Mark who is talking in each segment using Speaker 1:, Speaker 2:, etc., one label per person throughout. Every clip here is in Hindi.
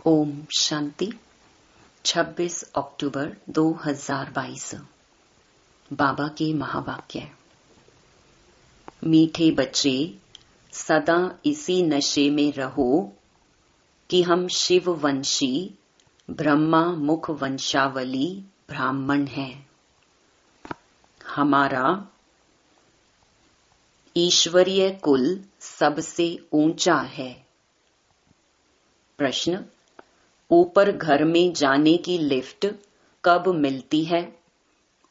Speaker 1: ओम शांति। 26 अक्टूबर 2022। बाबा के महावाक्य। मीठे बच्चे, सदा इसी नशे में रहो कि हम शिववंशी ब्रह्मा मुख वंशावली ब्राह्मण हैं। हमारा ईश्वरीय कुल सबसे ऊंचा है। प्रश्न: ऊपर घर में जाने की लिफ्ट कब मिलती है?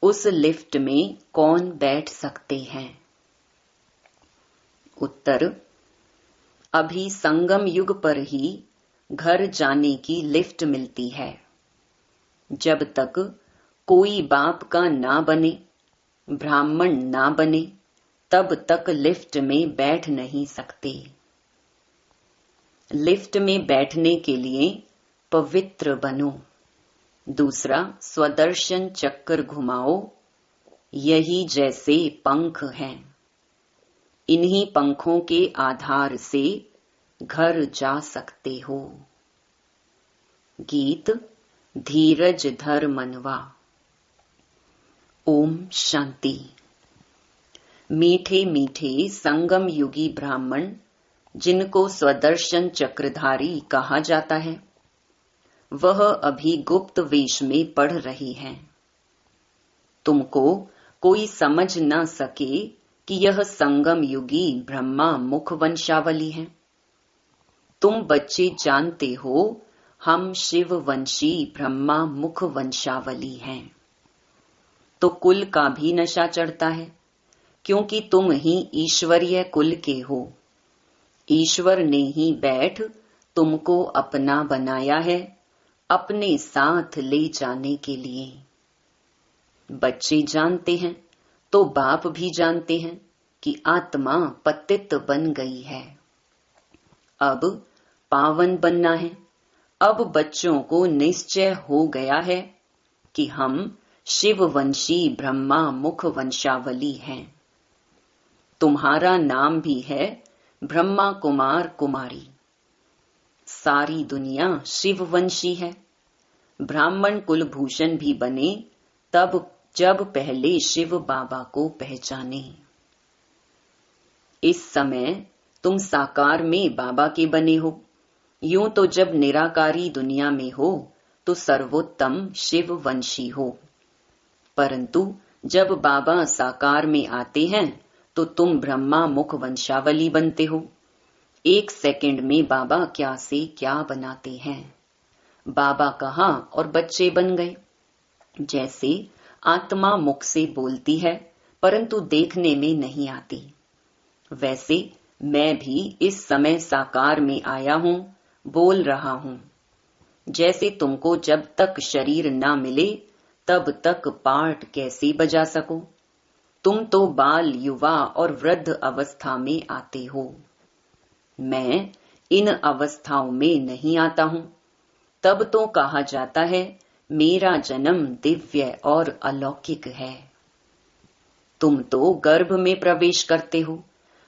Speaker 1: उस लिफ्ट में कौन बैठ सकते हैं? उत्तर: अभी संगम युग पर ही घर जाने की लिफ्ट मिलती है। जब तक कोई बाप का ना बने, ब्राह्मण ना बने, तब तक लिफ्ट में बैठ नहीं सकते। लिफ्ट में बैठने के लिए पवित्र बनो। दूसरा, स्वदर्शन चक्कर घुमाओ। यही जैसे पंख हैं। इन्हीं पंखों के आधार से घर जा सकते हो। गीत धीरज धर मनवा। ओम शांति। मीठे मीठे संगम युगी ब्राह्मण, जिनको स्वदर्शन चक्रधारी कहा जाता है, वह अभी गुप्त वेश में पढ़ रही हैं। तुमको कोई समझ ना सके कि यह संगम युगी ब्रह्मा मुख वंशावली है। तुम बच्चे जानते हो हम शिववंशी ब्रह्मा मुख वंशावली हैं। तो कुल का भी नशा चढ़ता है, क्योंकि तुम ही ईश्वरीय कुल के हो। ईश्वर ने ही बैठ तुमको अपना बनाया है, अपने साथ ले जाने के लिए। बच्चे जानते हैं तो बाप भी जानते हैं कि आत्मा पतित बन गई है। अब पावन बनना है। अब बच्चों को निश्चय हो गया है कि हम शिववंशी ब्रह्मा मुख वंशावली हैं। तुम्हारा नाम भी है ब्रह्मा कुमार कुमारी। सारी दुनिया शिववंशी है। ब्राह्मण कुलभूषण भी बने तब जब पहले शिव बाबा को पहचाने। इस समय तुम साकार में बाबा के बने हो। यूं तो जब निराकारी दुनिया में हो तो सर्वोत्तम शिववंशी हो, परंतु जब बाबा साकार में आते हैं तो तुम ब्रह्मा मुख वंशावली बनते हो। 1 सेकंड में बाबा क्या से क्या बनाते हैं। बाबा कहा और बच्चे बन गए। जैसे आत्मा मुख से बोलती है परंतु देखने में नहीं आती, वैसे मैं भी इस समय साकार में आया हूँ, बोल रहा हूँ। जैसे तुमको जब तक शरीर ना मिले तब तक पाठ कैसे बजा सको? तुम तो बाल, युवा और वृद्ध अवस्था में आते हो। मैं इन अवस्थाओं में नहीं आता हूँ। तब तो कहा जाता है मेरा जन्म दिव्य और अलौकिक है। तुम तो गर्भ में प्रवेश करते हो।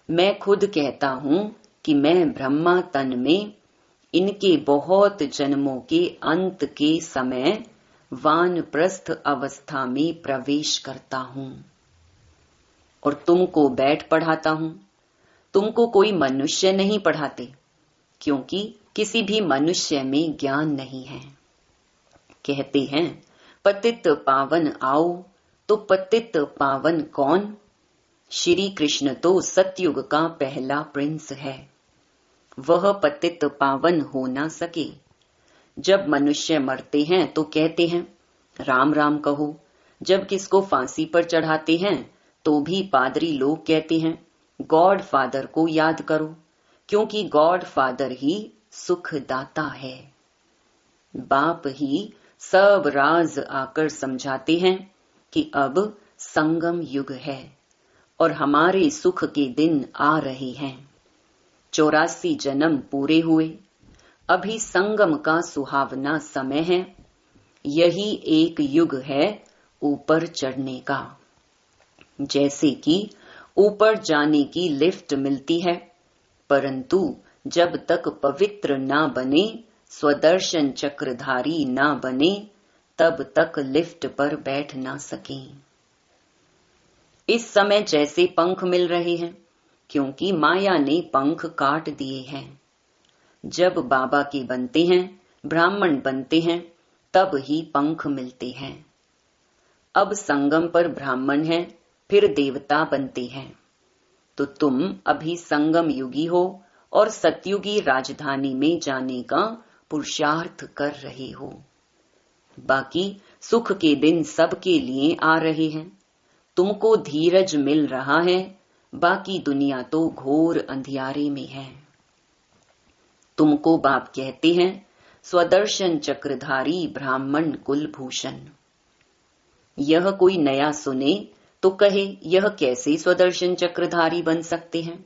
Speaker 1: मैं खुद कहता हूँ कि मैं ब्रह्मा तन में इनके बहुत जन्मों के अंत के समय वानप्रस्थ अवस्था में प्रवेश करता हूँ और तुमको बैठ पढ़ाता हूँ। तुमको कोई मनुष्य नहीं पढ़ाते, क्योंकि किसी भी मनुष्य में ज्ञान नहीं है। कहते हैं पतित पावन आओ, तो पतित पावन कौन? श्री कृष्ण तो सतयुग का पहला प्रिंस है। वह पतित पावन हो ना सके। जब मनुष्य मरते हैं तो कहते हैं राम राम कहो। जब किसको फांसी पर चढ़ाते हैं तो भी पादरी लोग कहते हैं गॉड फादर को याद करो, क्योंकि गॉड फादर ही सुखदाता है। बाप ही सब राज आकर समझाते हैं कि अब संगम युग है और हमारे सुख के दिन आ रहे हैं। 84 जन्म पूरे हुए। अभी संगम का सुहावना समय है। यही एक युग है ऊपर चढ़ने का। जैसे कि ऊपर जाने की लिफ्ट मिलती है, परंतु जब तक पवित्र ना बने स्वदर्शन चक्रधारी ना बने तब तक लिफ्ट पर बैठ ना सके। इस समय जैसे पंख मिल रहे हैं क्योंकि माया ने पंख काट दिए हैं। जब बाबा के बनते हैं, ब्राह्मण बनते हैं, तब ही पंख मिलते हैं। अब संगम पर ब्राह्मण हैं, फिर देवता बनते हैं। तो तुम अभी संगम युगी हो और सतयुगी राजधानी में जाने का पुरुषार्थ कर रहे हो। बाकी सुख के दिन सबके लिए आ रहे हैं। तुमको धीरज मिल रहा है, बाकी दुनिया तो घोर अंधियारे में है। तुमको बाप कहते हैं स्वदर्शन चक्रधारी ब्राह्मण कुलभूषण। यह कोई नया सुने तो कहे यह कैसे स्वदर्शन चक्रधारी बन सकते हैं।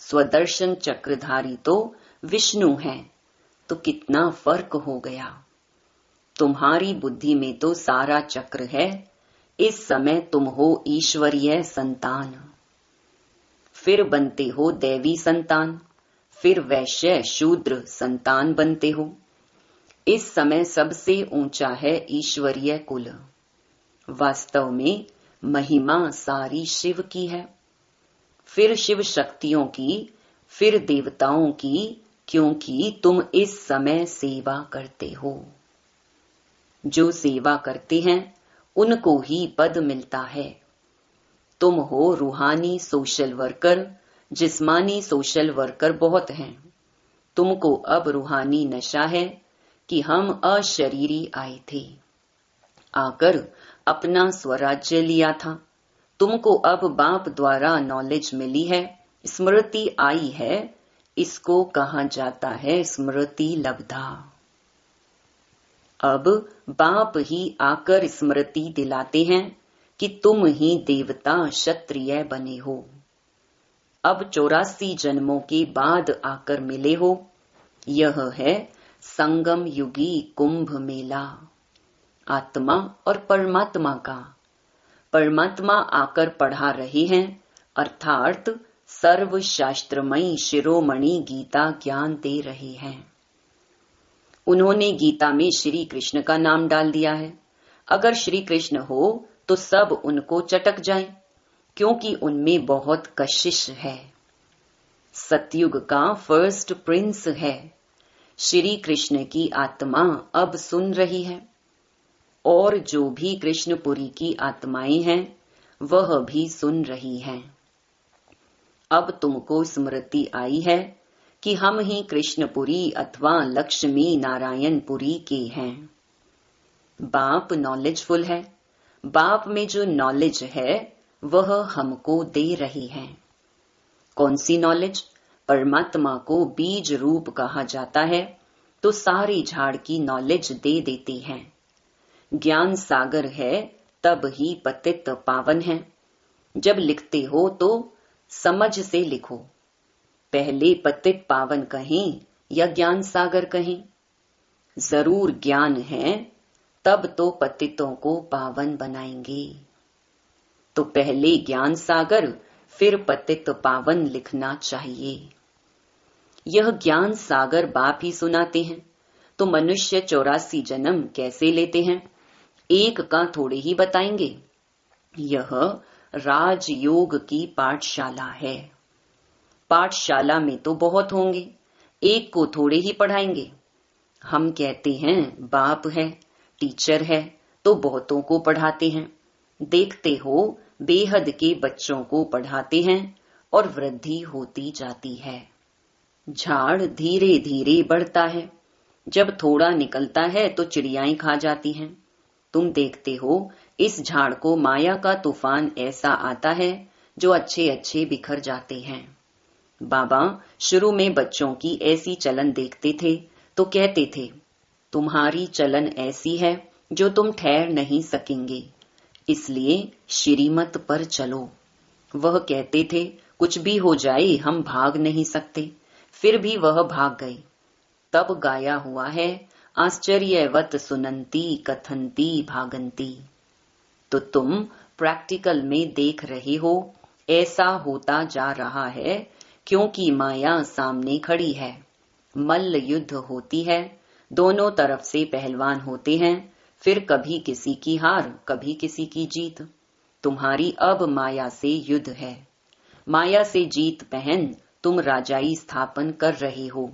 Speaker 1: स्वदर्शन चक्रधारी तो विष्णु हैं, तो कितना फर्क हो गया। तुम्हारी बुद्धि में तो सारा चक्र है। इस समय तुम हो ईश्वरीय संतान, फिर बनते हो दैवी संतान, फिर वैश्य शूद्र संतान बनते हो। इस समय सबसे ऊंचा है ईश्वरीय कुल। वास्तव में महिमा सारी शिव की है, फिर शिव शक्तियों की, फिर देवताओं की, क्योंकि तुम इस समय सेवा करते हो। जो सेवा करते हैं उनको ही पद मिलता है। तुम हो रूहानी सोशल वर्कर, जिस्मानी सोशल वर्कर बहुत हैं। तुमको अब रूहानी नशा है कि हम अशरीरी आए थे, आकर अपना स्वराज्य लिया था। तुमको अब बाप द्वारा नॉलेज मिली है, स्मृति आई है। इसको कहा जाता है स्मृति लब्धा। अब बाप ही आकर स्मृति दिलाते हैं कि तुम ही देवता क्षत्रिय बने हो। अब 84 जन्मों के बाद आकर मिले हो। यह है संगम युगी कुंभ मेला, आत्मा और परमात्मा का। परमात्मा आकर पढ़ा रहे हैं, अर्थात सर्व शास्त्रमयी शिरोमणि गीता ज्ञान दे रहे हैं। उन्होंने गीता में श्री कृष्ण का नाम डाल दिया है। अगर श्री कृष्ण हो तो सब उनको चटक जाएं, क्योंकि उनमें बहुत कशिश है। सतयुग का फर्स्ट प्रिंस है। श्री कृष्ण की आत्मा अब सुन रही है, और जो भी कृष्णपुरी की आत्माएं हैं वह भी सुन रही हैं। अब तुमको स्मृति आई है कि हम ही कृष्णपुरी अथवा लक्ष्मी नारायणपुरी के हैं। बाप नॉलेजफुल है। बाप में जो नॉलेज है वह हमको दे रही है। कौन सी नॉलेज? परमात्मा को बीज रूप कहा जाता है, तो सारी झाड़ की नॉलेज दे देती है। ज्ञान सागर है, तब ही पतित पावन है। जब लिखते हो तो समझ से लिखो। पहले पतित पावन कहें या ज्ञान सागर कहें? जरूर ज्ञान है, तब तो पतितों को पावन बनाएंगे। तो पहले ज्ञान सागर, फिर पतित पावन लिखना चाहिए। यह ज्ञान सागर बाप ही सुनाते हैं, तो मनुष्य 84 जन्म कैसे लेते हैं? एक का थोड़े ही बताएंगे। यह राजयोग की पाठशाला है। पाठशाला में तो बहुत होंगे, एक को थोड़े ही पढ़ाएंगे। हम कहते हैं बाप है, टीचर है, तो बहुतों को पढ़ाते हैं। देखते हो बेहद के बच्चों को पढ़ाते हैं और वृद्धि होती जाती है। झाड़ धीरे धीरे बढ़ता है। जब थोड़ा निकलता है तो चिड़ियाएं खा जाती हैं। तुम देखते हो इस झाड़ को माया का तूफान ऐसा आता है जो अच्छे अच्छे बिखर जाते हैं। बाबा शुरू में बच्चों की ऐसी चलन देखते थे तो कहते थे, तुम्हारी चलन ऐसी है जो तुम ठहर नहीं सकेंगे, इसलिए श्रीमत पर चलो। वह कहते थे कुछ भी हो जाए हम भाग नहीं सकते, फिर भी वह भाग गए। तब गाया हुआ है, आश्चर्यवत सुनंती कथंती भागंती। तो तुम प्रैक्टिकल में देख रहे हो ऐसा होता जा रहा है, क्योंकि माया सामने खड़ी है मल्ल युद्ध होती है, दोनों तरफ से पहलवान होते हैं, फिर कभी किसी की हार, कभी किसी की जीत। तुम्हारी अब माया से युद्ध है। माया से जीत पहन तुम राजाई स्थापन कर रहे हो।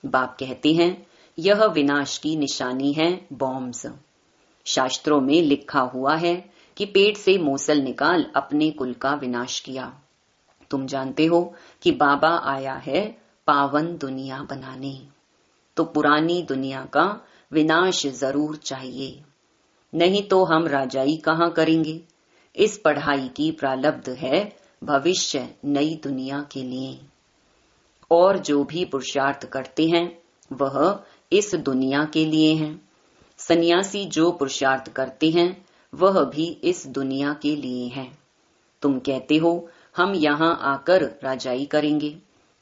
Speaker 1: बाप कहते हैं यह विनाश की निशानी है, बॉम्ब्स। शास्त्रों में लिखा हुआ है कि पेट से मूसल निकाल अपने कुल का विनाश किया। तुम जानते हो कि बाबा आया है पावन दुनिया बनाने, तो पुरानी दुनिया का विनाश जरूर चाहिए, नहीं तो हम राजाई कहाँ करेंगे। इस पढ़ाई की प्रारब्ध है भविष्य नई दुनिया के लिए, और जो भी पुरुषार्थ करते हैं वह इस दुनिया के लिए हैं। सन्यासी जो पुरुषार्थ करते हैं वह भी इस दुनिया के लिए हैं। तुम कहते हो हम यहाँ आकर राजाई करेंगे,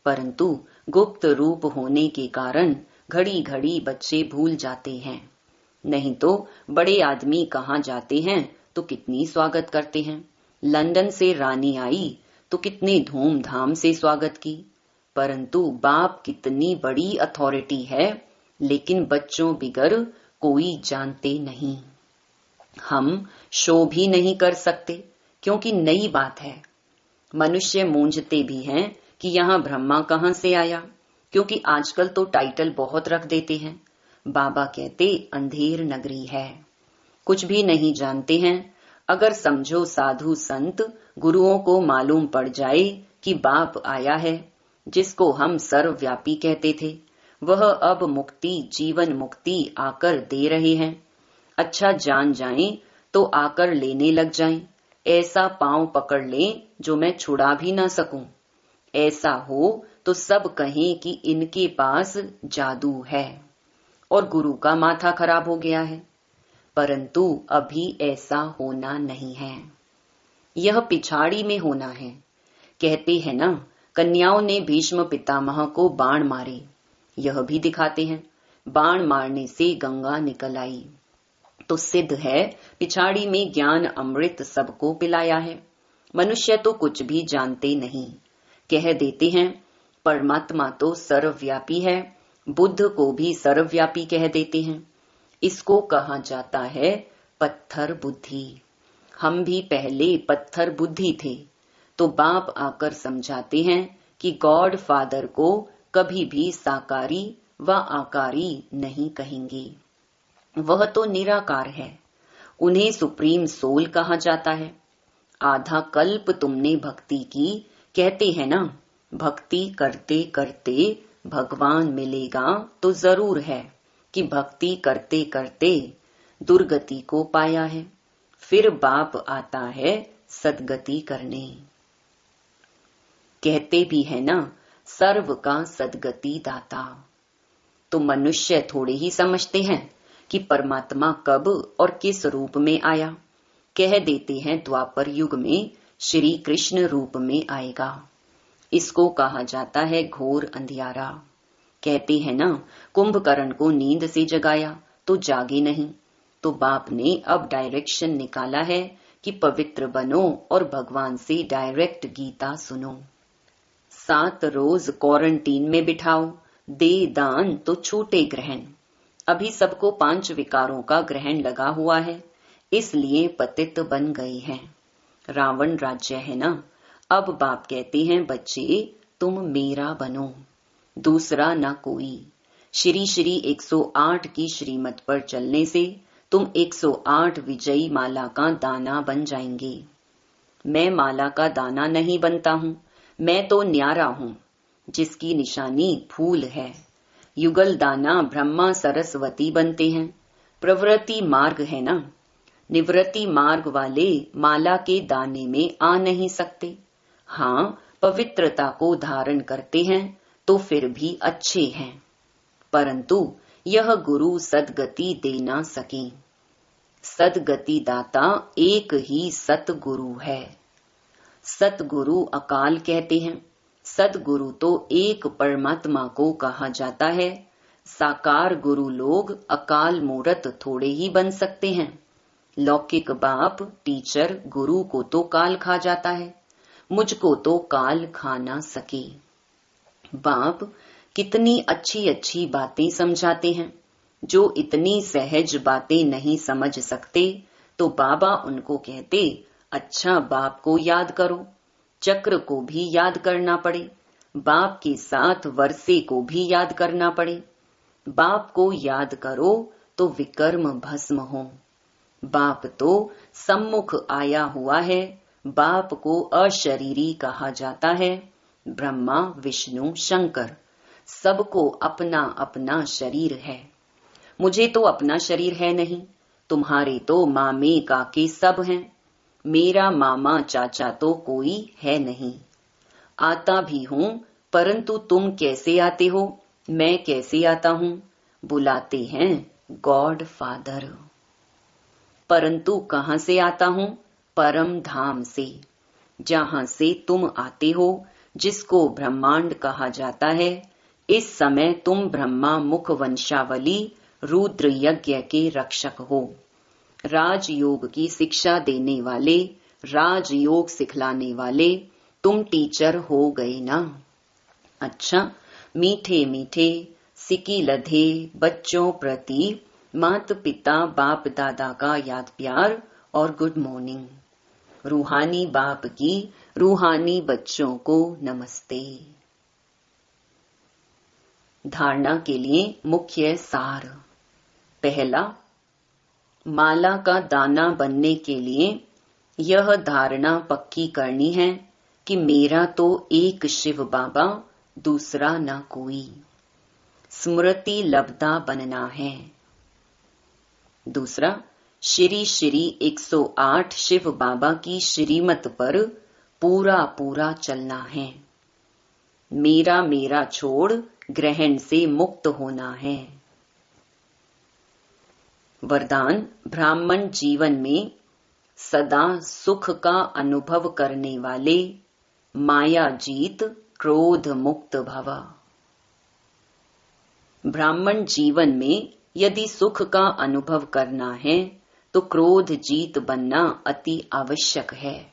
Speaker 1: परंतु गुप्त रूप होने के कारण घड़ी घड़ी बच्चे भूल जाते हैं। नहीं तो बड़े आदमी कहाँ जाते हैं तो कितनी स्वागत करते हैं। लंदन से रानी आई तो कितने धूमधाम से स्वागत की, परंतु बाप कितनी बड़ी अथॉरिटी है, लेकिन बच्चों बिगर कोई जानते नहीं। हम शो भी नहीं कर सकते क्योंकि नई बात है। मनुष्य मूंझते भी हैं कि यहाँ ब्रह्मा कहाँ से आया, क्योंकि आजकल तो टाइटल बहुत रख देते हैं। बाबा कहते अंधेर नगरी है, कुछ भी नहीं जानते हैं। अगर समझो साधु संत गुरुओं को मालूम पड़ जाए कि बाप आया है, जिसको हम सर्वव्यापी कहते थे, वह अब मुक्ति जीवन मुक्ति आकर दे रहे हैं, अच्छा जान जाएं तो आकर लेने लग जाएं। ऐसा पांव पकड़ लें जो मैं छुड़ा भी ना सकूं। ऐसा हो तो सब कहें कि इनके पास जादू है और गुरु का माथा खराब हो गया है, परंतु अभी ऐसा होना नहीं है। यह पिछाड़ी में होना है। कहते हैं ना, कन्याओं ने भीष्म पितामह को बाण मारे, यह भी दिखाते हैं बाण मारने से गंगा निकल आई। तो सिद्ध है पिछाड़ी में ज्ञान अमृत सबको पिलाया है। मनुष्य तो कुछ भी जानते नहीं, कह देते हैं परमात्मा तो सर्वव्यापी है, बुद्ध को भी सर्वव्यापी कह देते हैं। इसको कहा जाता है पत्थर बुद्धि। हम भी पहले पत्थर बुद्धि थे, तो बाप आकर समझाते हैं कि गॉड फादर को कभी भी साकारी व आकारी नहीं कहेंगे, वह तो निराकार है। उन्हें सुप्रीम सोल कहा जाता है। आधा कल्प तुमने भक्ति की, कहते हैं ना, भक्ति करते करते भगवान मिलेगा, तो जरूर है कि भक्ति करते करते दुर्गति को पाया है। फिर बाप आता है सदगति करने। कहते भी है ना, सर्व का सदगति दाता। तो मनुष्य थोड़े ही समझते हैं कि परमात्मा कब और किस रूप में आया। कह देते हैं द्वापर युग में श्री कृष्ण रूप में आएगा। इसको कहा जाता है घोर अंधियारा। कहते हैं ना, कुंभकर्ण को नींद से जगाया तो जागे नहीं, तो बाप ने अब डायरेक्शन निकाला है कि पवित्र बनो और भगवान से डायरेक्ट गीता सुनो। 7 रोज क्वारंटीन में बिठाओ, दे दान तो छूटे ग्रहण। अभी सबको 5 विकारों का ग्रहण लगा हुआ है, इसलिए पतित बन गए हैं। रावण राज्य है ना। अब बाप कहते हैं बच्चे तुम मेरा बनो, दूसरा ना कोई। श्री श्री 108 की श्रीमत पर चलने से तुम 108 विजयी माला का दाना बन जाएंगे। मैं माला का दाना नहीं बनता हूँ, मैं तो न्यारा हूँ, जिसकी निशानी फूल है। युगल दाना ब्रह्मा सरस्वती बनते हैं। प्रवृत्ति मार्ग है ना, निवृत्ति मार्ग वाले माला के दाने में आ नहीं सकते। हाँ, पवित्रता को धारण करते हैं तो फिर भी अच्छे हैं, परंतु यह गुरु सदगति दे ना सके। सदगति दाता एक ही सतगुरु है। सतगुरु अकाल कहते हैं। सदगुरु तो एक परमात्मा को कहा जाता है। साकार गुरु लोग अकाल मूरत थोड़े ही बन सकते हैं। लौकिक बाप टीचर गुरु को तो काल खा जाता है, मुझको तो काल खा ना सके। बाप कितनी अच्छी अच्छी बातें समझाते हैं। जो इतनी सहज बातें नहीं समझ सकते तो बाबा उनको कहते, अच्छा बाप को याद करो। चक्र को भी याद करना पड़े, बाप के साथ वर्षे को भी याद करना पड़े। बाप को याद करो तो विकर्म भस्म हो। बाप तो सम्मुख आया हुआ है। बाप को अशरीरी कहा जाता है। ब्रह्मा विष्णु शंकर सबको अपना अपना शरीर है। मुझे तो अपना शरीर है नहीं। तुम्हारे तो मामे काके सब हैं। मेरा मामा चाचा तो कोई है नहीं। आता भी हूं, परंतु तुम कैसे आते हो, मैं कैसे आता हूं? बुलाते हैं गॉड फादर। परंतु कहां से आता हूं? परम धाम से, जहां से तुम आते हो, जिसको ब्रह्मांड कहा जाता है। इस समय तुम ब्रह्मा मुख वंशावली रुद्र यज्ञ के रक्षक हो। राजयोग की शिक्षा देने वाले, राजयोग सिखलाने वाले तुम टीचर हो गए ना। अच्छा, मीठे मीठे सिकी लधे बच्चों प्रति माता पिता बाप दादा का याद प्यार और गुड मॉर्निंग। रूहानी बाप की रूहानी बच्चों को नमस्ते। धारणा के लिए मुख्य सार। पहला, माला का दाना बनने के लिए यह धारणा पक्की करनी है कि मेरा तो एक शिव बाबा, दूसरा न कोई। स्मृति लब्धा बनना है। दूसरा, श्री श्री 108 शिव बाबा की श्रीमत पर पूरा पूरा चलना है। मेरा मेरा छोड़ ग्रहण से मुक्त होना है। वरदान, ब्राह्मण जीवन में सदा सुख का अनुभव करने वाले, माया जीत क्रोध मुक्त भव। ब्राह्मण जीवन में यदि सुख का अनुभव करना है तो क्रोध जीत बनना अति आवश्यक है।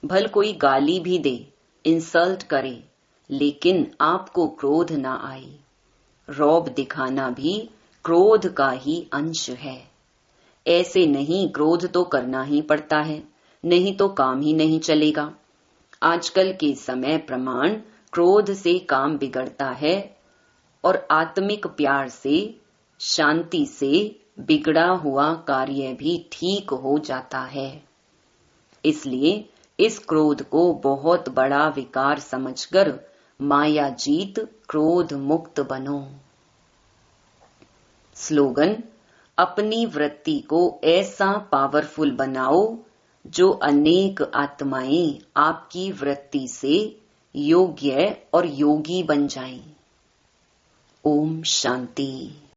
Speaker 1: भल कोई गाली भी दे, इंसल्ट करे, लेकिन आपको क्रोध ना आए। रौब दिखाना भी क्रोध का ही अंश है। ऐसे नहीं, क्रोध तो करना ही पड़ता है, नहीं तो काम ही नहीं चलेगा। आजकल के समय प्रमाण क्रोध से काम बिगड़ता है और आत्मिक प्यार से, शांति से बिगड़ा हुआ कार्य भी ठीक हो जाता है। इसलिए इस क्रोध को बहुत बड़ा विकार समझकर माया जीत क्रोध मुक्त बनो। स्लोगन, अपनी वृत्ति को ऐसा पावरफुल बनाओ जो अनेक आत्माएं आपकी वृत्ति से योग्य और योगी बन जाएं। ओम शांति।